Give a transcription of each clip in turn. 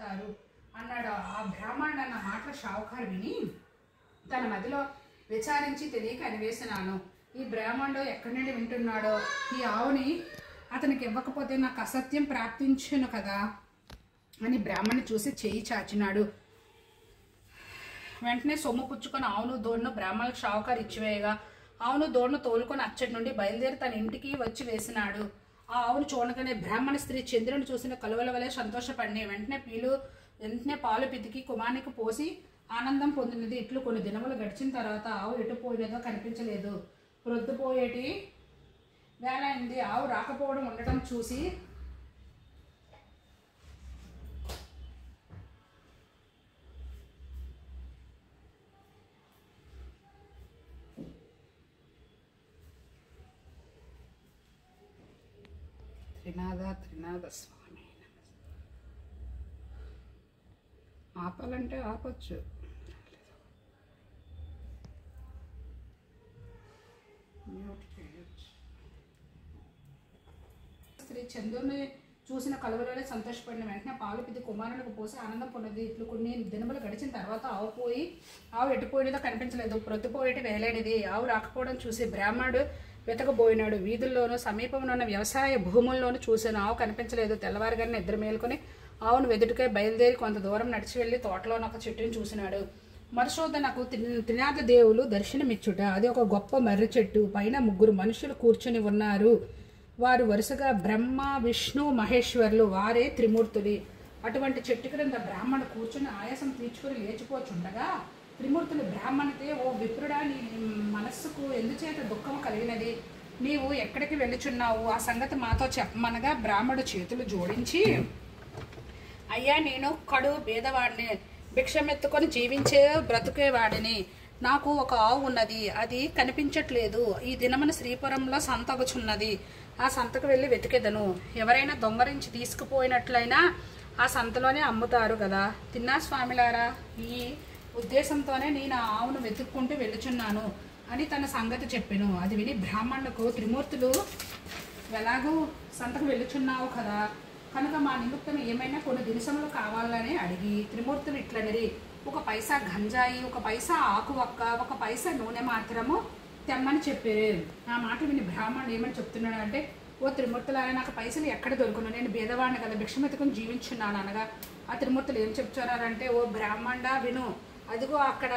అవుతారు అన్నాడు. ఆ బ్రాహ్మణుడు అన్న మాటలు షావుకారు విని తన మదిలో విచారించి తెలియక అనివేసినాను, ఈ బ్రాహ్మణుడు ఎక్కడి నుండి వింటున్నాడో, ఈ ఆవుని అతనికి ఇవ్వకపోతే నాకు అసత్యం ప్రాప్తించును కదా అని బ్రాహ్మణ్ణి చూసి చేయి చాచినాడు. వెంటనే సొమ్ము పుచ్చుకొని ఆవును దోడును బ్రాహ్మణులకు షావుకారు ఇచ్చివేయగా ఆవును దోడును తోలుకొని అచ్చటి నుండి బయలుదేరి తన ఇంటికి వచ్చి వేసినాడు. ఆ ఆవును చూడగానే బ్రాహ్మణ స్త్రీ చంద్రుని చూసిన కలువల వలె సంతోషపడి వెంటనే పాలు పితికి కుమానికి పోసి ఆనందం పొందినది. ఇట్లు కొన్ని దినములు గడిచిన తర్వాత ఆవు ఎటుపోయినదో కనిపించలేదు. ప్రొద్దుపోయేటి వేళ అయింది. ఆవు రాకపోవడం ఉండటం చూసి త్రినాథ స్వామి ఆపాలంటే ఆపచ్చు. స్త్రీ చంద్రుని చూసిన కలువలోనే సంతోషపడిన వెంటనే పాలు పిది కుమారునికి పోసి ఆనందం పొందింది. ఇట్లు కొన్ని దినములు గడిచిన తర్వాత ఆవు ఎటుపోయినదో కనిపించలేదు. ప్రొద్దుపోయేటి వేలేనిది. ఆవు రాకపోవడం చూసి బ్రాహ్మణుడు వెతకబోయినాడు. వీధుల్లోనూ సమీపంలో ఉన్న వ్యవసాయ భూముల్లోనూ చూశాను. ఆవు కనిపించలేదు. తెల్లవారుగానే నిద్ర మేలుకొని ఆవును వెదుటికై బయలుదేరి కొంత దూరం నడిచి వెళ్ళి తోటలోని ఒక చెట్టుని చూసినాడు. మరుసోదనకు త్రినాథ దేవులు దర్శనమిచ్చుట. అది ఒక గొప్ప మర్రి చెట్టు. పైన 3 మనుషులు కూర్చుని ఉన్నారు. వారు వరుసగా బ్రహ్మ, విష్ణు, మహేశ్వరులు. వారే త్రిమూర్తులు. అటువంటి చెట్టు క్రింద బ్రాహ్మణుడు కూర్చుని ఆయాసం తీర్చుకొని లేచిపోచుండగా త్రిమూర్తులు బ్రాహ్మణితే, ఓ విప్రుడా, నీ మనస్సుకు ఎందుచేత దుఃఖం కలిగినది? నీవు ఎక్కడికి వెళ్ళుచున్నావు? ఆ సంగతి మాతో చెప్పమనగా బ్రాహ్మణుడు చేతులు జోడించి, అయ్యా, నేను కడు పేదవాడిని, భిక్షమెత్తుకొని జీవించే బ్రతుకేవాడిని. నాకు ఒక ఆవు ఉన్నది, అది కనిపించట్లేదు. ఈ దినమున శ్రీపురంలో సంతగుచున్నది. ఆ సంతకు వెళ్ళి వెతికెదను. ఎవరైనా దొంగరించి తీసుకుపోయినట్లయినా ఆ సంతలోనే అమ్ముతారు కదా. తిన్నా స్వామిలారా, ఈ ఉద్దేశంతోనే నేను ఆ ఆవును వెతుక్కుంటూ వెళ్ళుచున్నాను అని తన సంగతి చెప్పెను. అది విని బ్రాహ్మణులకు, త్రిమూర్తులు ఎలాగూ సంతకు వెళ్ళుచున్నావు కదా, కనుక మా నిమిత్తం ఏమైనా కొన్ని దినుసములు కావాలని అడిగి త్రిమూర్తులు ఇట్లనిరి, 1 పైసా గంజాయి, 1 పైసా ఆకు వక్క, 1 పైసా నూనె మాత్రము తెమ్మని చెప్పారు. ఆ మాట విని బ్రాహ్మణుడు ఏమని చెప్తున్నాడు అంటే, ఓ త్రిమూర్తులారా, నాకు పైసలు ఎక్కడ దొరుకును? నేను బీదవాడిని కదా, భిక్షమెత్తుకొని జీవించున్నాను అనగా ఆ త్రిమూర్తులు ఏం చెప్తున్నారంటే, ఓ బ్రాహ్మణ విను, అదిగో అక్కడ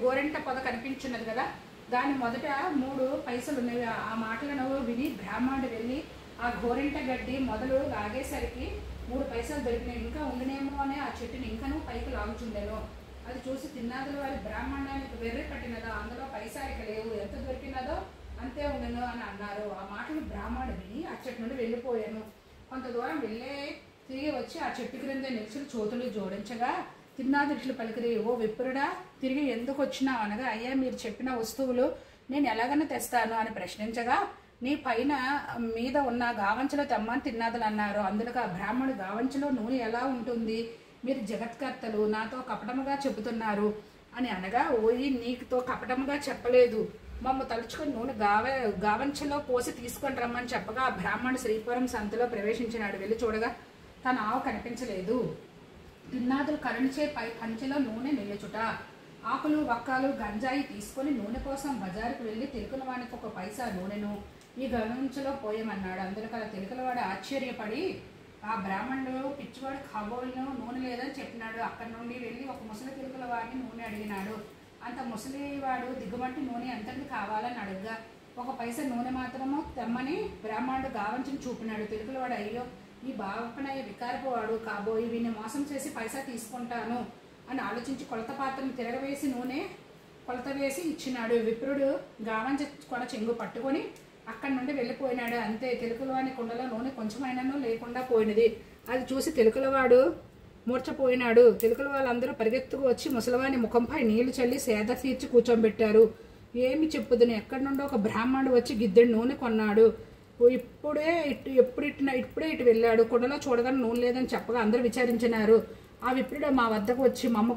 గోరెంట పొద కనిపించున్నది కదా, దాని మొదట 3 పైసలు ఉన్నవి. ఆ మాటలను విని బ్రాహ్మణుడు వెళ్ళి ఆ గోరెంట గడ్డి మొదలు లాగేసరికి 3 పైసలు దొరికినాయి. ఇంకా ఉండినేమో అని ఆ చెట్టుని ఇంకనూ పైకి లాగుచుండెను. అది చూసి తిన్నాదుల వారి బ్రాహ్మణానికి వెర్రి పట్టినదో, అందులో పైసారిక లేవు, ఎంత దొరికినదో అంతే ఉండను అని అన్నారు. ఆ మాటలు బ్రాహ్మణుడు విని ఆ చెట్టు నుండి వెళ్ళిపోయాను. కొంత దూరం వెళ్ళే తిరిగి వచ్చి ఆ చెట్టు క్రింద నిలిచి చేతులు జోడించగా తిన్నాదుట్లు పలికిరి, ఓ విప్రుడా, తిరిగి ఎందుకు వచ్చినావు అనగా, అయ్యా, మీరు చెప్పిన వస్తువులు నేను ఎలాగైనా తెస్తాను అని ప్రశ్నించగా, నీ పైన మీద ఉన్న గావంచలో తెమ్మని తిన్నాదులు అన్నారు. అందులో ఆ బ్రాహ్మణుడు, గావంచలో నూనె ఎలా ఉంటుంది? మీరు జగత్కర్తలు, నాతో కపటముగా చెబుతున్నారు అని అనగా, ఓయి, నీకుతో కపటముగా చెప్పలేదు, మమ్మ తలుచుకొని నూనె గావంచలో పోసి తీసుకొని రమ్మని చెప్పగా ఆ బ్రాహ్మణుడు శ్రీపురం సంతలో ప్రవేశించినాడు. వెళ్ళి చూడగా తన ఆవు కనిపించలేదు. తిన్నాదులు కరణించే పై కంచెలో నూనె నిలుచుట. ఆకులు, వక్కాలు, గంజాయి తీసుకొని నూనె కోసం బజారుకు వెళ్ళి తిరుకుల వానికి 1 పైసా నూనెను ఈ గవంచలో పోయమన్నాడు. అందులో కల తిరుకులవాడు ఆశ్చర్యపడి, ఆ బ్రాహ్మణుడు పిచ్చివాడు కాబోలును, నూనె లేదని చెప్పినాడు. అక్కడి నుండి వెళ్ళి ఒక ముసలి తిరుకుల వాడిని నూనె అడిగినాడు. అంత ముసలివాడు దిగుమంటి నూనె ఎంతటి కావాలని అడగగా 1 పైసా నూనె మాత్రము తెమ్మని బ్రాహ్మణుడు గావంచను చూపినాడు. తిరుకులవాడు, అయ్యో, ఈ బాపనయ్య వికారపువాడు కాబోయి వీడిని మోసం చేసి పైసా తీసుకుంటాను అని ఆలోచించి కొలత పాత్రను తిరగవేసి నూనె కొలత వేసి ఇచ్చినాడు. విప్రుడు గావంచ కొన చెంగు పట్టుకొని అక్కడి నుండి వెళ్ళిపోయినాడు. అంతే, తిరుకులవాని కుండలో నూనె కొంచెమైనాను లేకుండా పోయినది. అది చూసి తిరుకులవాడు మూర్చపోయినాడు. తిరుకుల వాళ్ళందరూ పరిగెత్తుకు వచ్చి ముసలివాని ముఖంపై నీళ్లు చల్లి సేద తీర్చి కూర్చోబెట్టారు. ఏమి చెప్పుదును, ఎక్కడి నుండో ఒక బ్రాహ్మణుడు వచ్చి గిద్దెడు నూనె కొన్నాడు. ఇప్పుడే ఇటు వెళ్ళాడు. కుండలో చూడగానే నూనె లేదని చెప్పగా అందరూ విచారించినారు. ఆ విప్రుడు మా వద్దకు వచ్చి, మమ్మ